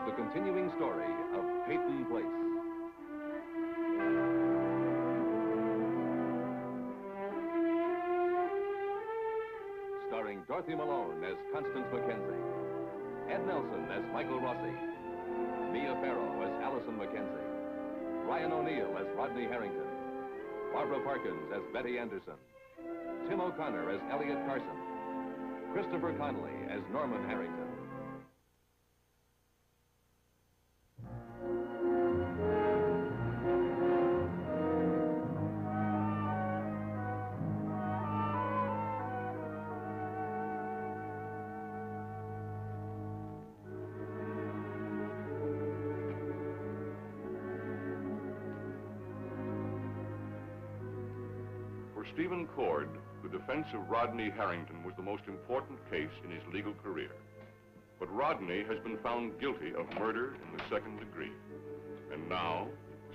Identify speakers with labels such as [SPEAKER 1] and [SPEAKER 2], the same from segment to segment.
[SPEAKER 1] the continuing story of Peyton Place. Starring Dorothy Malone as Constance Mackenzie, Ed Nelson as Michael Rossi, Mia Farrow as Allison Mackenzie, Ryan O'Neill as Rodney Harrington, Barbara Parkins as Betty Anderson, Tim O'Connor as Elliot Carson, Christopher Connolly as Norman Harrington.
[SPEAKER 2] For Stephen Cord, the defense of Rodney Harrington was the most important case in his legal career. But Rodney has been found guilty of murder in the second degree. And now,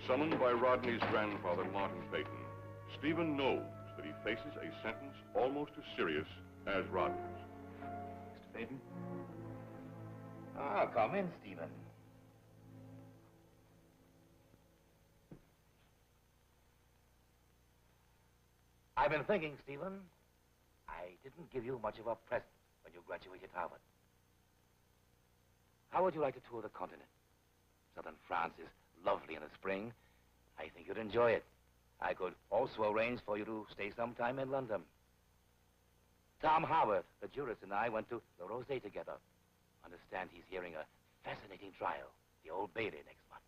[SPEAKER 2] summoned by Rodney's grandfather, Morton Peyton, Stephen knows that he faces a sentence almost as serious as Rodney's.
[SPEAKER 3] Mr. Peyton?
[SPEAKER 4] Ah, come in, Stephen. I've been thinking, Stephen, I didn't give you much of a present when you graduated Harvard. How would you like to tour the continent? Southern France is lovely in the spring. I think you'd enjoy it. I could also arrange for you to stay sometime in London. Tom Howard, the jurist, and I went to the Rosé together. Understand he's hearing a fascinating trial, the Old Bailey, next month.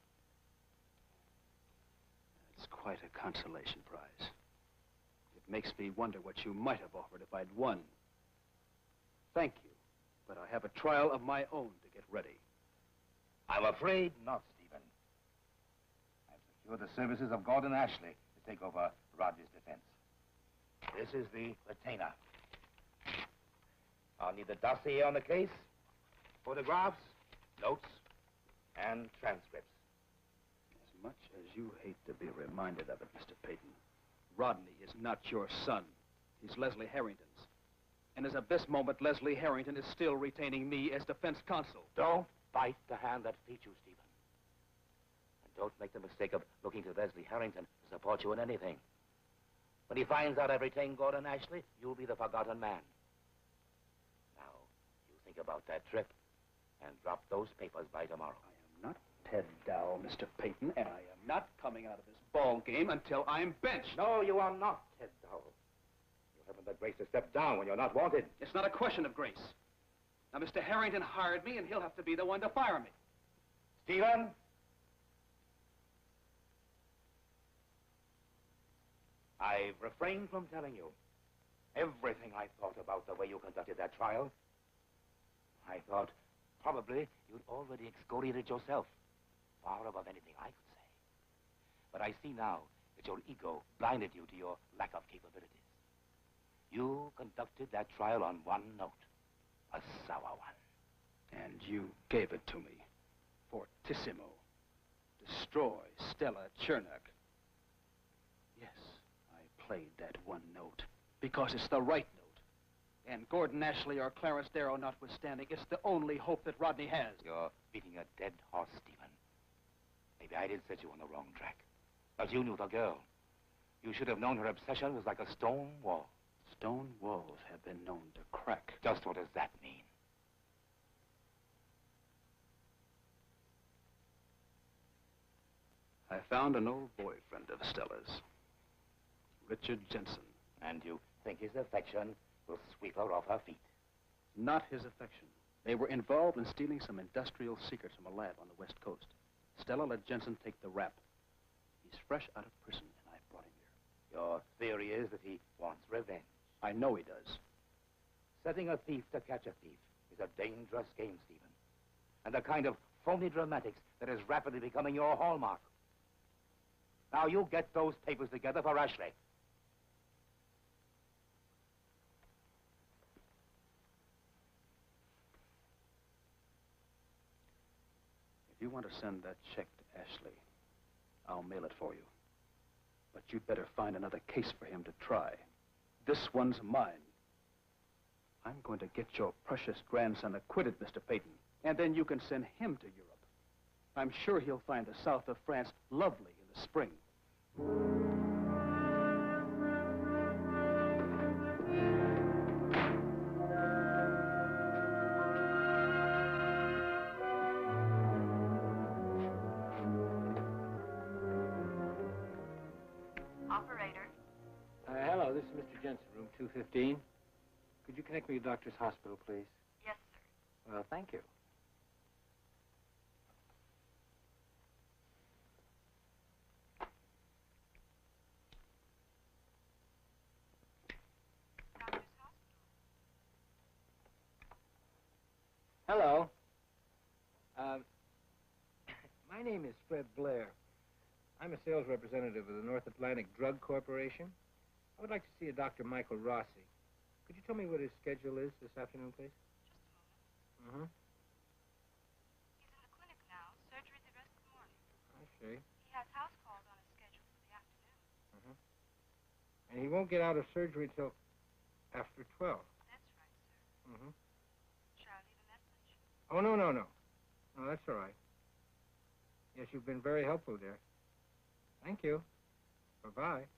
[SPEAKER 3] It's quite a consolation prize. It makes me wonder what you might have offered if I'd won. Thank you, but I have a trial of my own to get ready.
[SPEAKER 4] I'm afraid not, Stephen. I've secured the services of Gordon Ashley to take over Rodney's defense. This is the retainer. I'll need the dossier on the case, photographs, notes, and transcripts.
[SPEAKER 3] As much as you hate to be reminded of it, Mr. Peyton, Rodney is not your son. He's Leslie Harrington's. And as of this moment, Leslie Harrington is still retaining me as defense counsel.
[SPEAKER 4] Don't bite the hand that feeds you, Stephen. And don't make the mistake of looking to Leslie Harrington to support you in anything. When he finds out I've retained Gordon Ashley, you'll be the forgotten man. Now, you think about that trip and drop those papers by tomorrow.
[SPEAKER 3] I am not Ted Dow, Mr. Peyton, and I am not coming out of this ball game until I'm benched.
[SPEAKER 4] No, you are not, Ted Dow. You haven't the grace to step down when you're not wanted.
[SPEAKER 3] It's not a question of grace. Now, Mr. Harrington hired me, and he'll have to be the one to fire me.
[SPEAKER 4] Stephen? I've refrained from telling you everything I thought about the way you conducted that trial. I thought probably you'd already excoriated yourself, far above anything I could say. But I see now that your ego blinded you to your lack of capabilities. You conducted that trial on one note, a sour one.
[SPEAKER 3] And you gave it to me. Fortissimo. Destroy Stella Chernak. Yes, I played that one note because it's the right note. And Gordon Ashley or Clarence Darrow notwithstanding, it's the only hope that Rodney has.
[SPEAKER 4] You're beating a dead horse, Stephen. Maybe I did set you on the wrong track. But you knew the girl. You should have known her obsession was like a stone wall.
[SPEAKER 3] Stone walls have been known to crack.
[SPEAKER 4] Just what does that mean?
[SPEAKER 3] I found an old boyfriend of Stella's, Richard Jensen.
[SPEAKER 4] And you think his affection will sweep her off her feet?
[SPEAKER 3] Not his affection. They were involved in stealing some industrial secrets from a lab on the West Coast. Stella let Jensen take the rap. He's fresh out of prison, and I brought him here.
[SPEAKER 4] Your theory is that he wants revenge.
[SPEAKER 3] I know he does.
[SPEAKER 4] Setting a thief to catch a thief is a dangerous game, Stephen. And the kind of phony dramatics that is rapidly becoming your hallmark. Now you get those papers together for Ashley.
[SPEAKER 3] If you want to send that check to Ashley, I'll mail it for you. But you'd better find another case for him to try. This one's mine. I'm going to get your precious grandson acquitted, Mr. Peyton. And then you can send him to Europe. I'm sure he'll find the south of France lovely in the spring.
[SPEAKER 5] Operator.
[SPEAKER 6] Hello, this is Mr. Jensen, room 215. Could you connect me to Doctor's Hospital, please?
[SPEAKER 5] Yes, sir.
[SPEAKER 6] Well, thank you.
[SPEAKER 5] Doctor's Hospital.
[SPEAKER 6] Hello. My name is Fred Blair. I'm a sales representative of the North Atlantic Drug Corporation. I would like to see a Dr. Michael Rossi. Could you tell me what his schedule is this afternoon, please?
[SPEAKER 5] Just a moment. He's in the clinic now. Surgery the rest of the morning.
[SPEAKER 6] I see.
[SPEAKER 5] He has house calls on his schedule for the afternoon.
[SPEAKER 6] And he won't get out of surgery till after 12.
[SPEAKER 5] That's right, sir. Shall I leave a message?
[SPEAKER 6] Oh, no. No, that's all right. Yes, you've been very helpful, dear. Thank you. Bye-bye.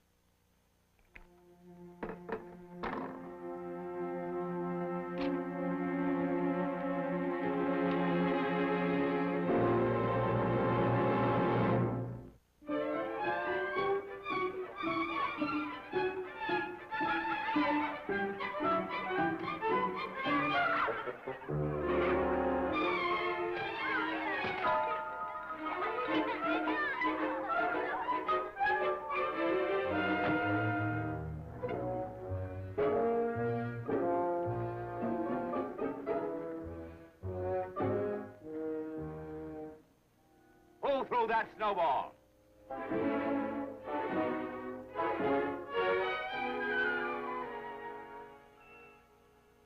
[SPEAKER 4] Pull through that snowball.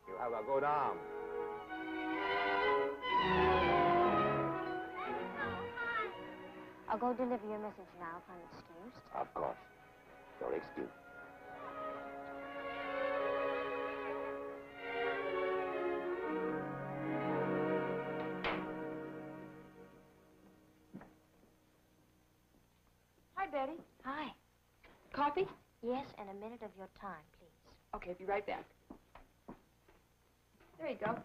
[SPEAKER 4] You have a good arm.
[SPEAKER 7] I'll go deliver your message now if I'm excused.
[SPEAKER 4] Of course. You're excused.
[SPEAKER 5] Hi, Betty.
[SPEAKER 7] Hi.
[SPEAKER 5] Coffee?
[SPEAKER 7] Yes, and a minute of your time, please.
[SPEAKER 5] Okay, be right back. There you go.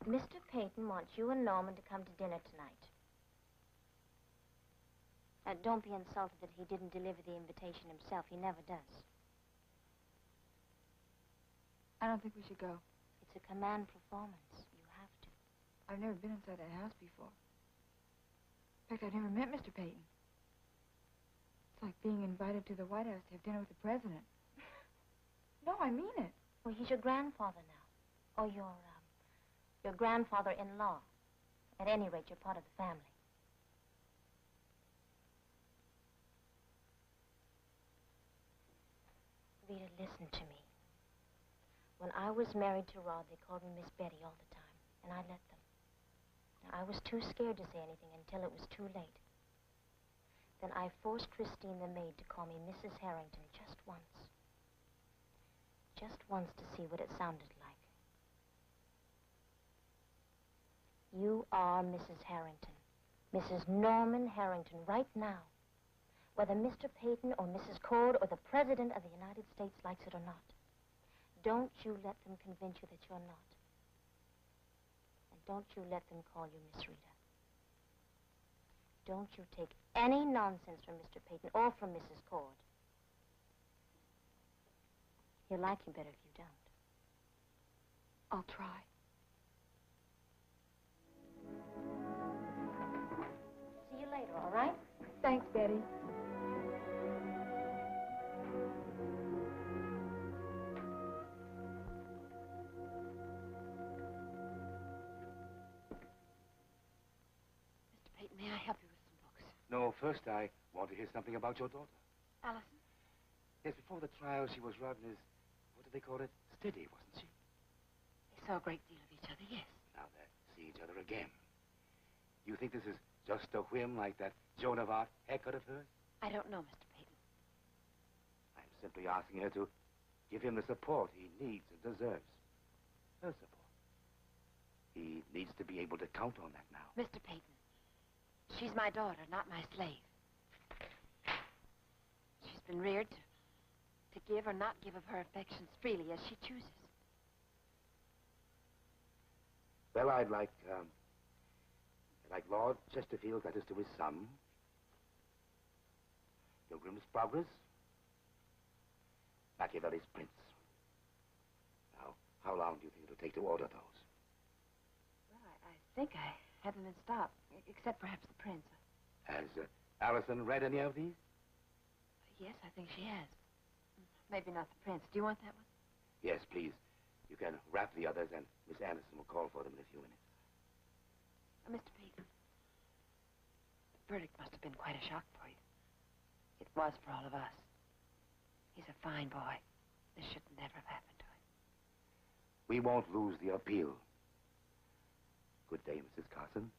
[SPEAKER 7] Mr. Peyton wants you and Norman to come to dinner tonight. Don't be insulted that he didn't deliver the invitation himself. He never does.
[SPEAKER 5] I don't think we should go.
[SPEAKER 7] It's a command performance. You have to.
[SPEAKER 5] I've never been inside that house before. In fact, I've never met Mr. Peyton. It's like being invited to the White House to have dinner with the president. No, I mean it.
[SPEAKER 7] Well, he's your grandfather now. Or your grandfather-in-law. At any rate, you're part of the family. Rita, listen to me. When I was married to Rod, they called me Miss Betty all the time, and I let them. Now, I was too scared to say anything until it was too late. Then I forced Christine, the maid, to call me Mrs. Harrington just once. Just once to see what it sounded like. You are Mrs. Harrington. Mrs. Norman Harrington, right now. Whether Mr. Peyton or Mrs. Cord or the President of the United States likes it or not. Don't you let them convince you that you're not. And don't you let them call you Miss Rita. Don't you take any nonsense from Mr. Peyton or from Mrs. Cord. He'll like you better if you don't.
[SPEAKER 5] I'll try.
[SPEAKER 7] See you later, all right?
[SPEAKER 5] Thanks, Betty. Mr. Peyton, may I help you with some books?
[SPEAKER 4] No, first I want to hear something about your daughter.
[SPEAKER 5] Allison?
[SPEAKER 4] Yes, before the trial, she was Rodney's, what do they call it? Steady, wasn't she?
[SPEAKER 5] They saw a great deal of each other, yes.
[SPEAKER 4] Now they see each other again. You think this is just a whim like that Joan of Arc haircut of hers?
[SPEAKER 5] I don't know, Mr. Peyton.
[SPEAKER 4] I'm simply asking her to Give him the support he needs and deserves. Her support. He needs to be able to count on that now.
[SPEAKER 8] Mr. Peyton, she's my daughter, not my slave. She's been reared to give or not give of her affections freely as she chooses.
[SPEAKER 4] Well, I'd like Lord Chesterfield's letters to his son, Pilgrim's Progress, Machiavelli's Prince. Now, how long do you think it'll take to order those?
[SPEAKER 8] Well, I think I have them in stock, except perhaps the Prince.
[SPEAKER 4] Has Allison read any of these?
[SPEAKER 8] Yes, I think she has. Maybe not the Prince. Do you want that one?
[SPEAKER 4] Yes, please. You can wrap the others, and Miss Anderson will call for them in a few minutes.
[SPEAKER 8] Mr. Peyton, the verdict must have been quite a shock for you. It was for all of us. He's a fine boy. This should never have happened to him.
[SPEAKER 4] We won't lose the appeal. Good day, Mrs. Carson.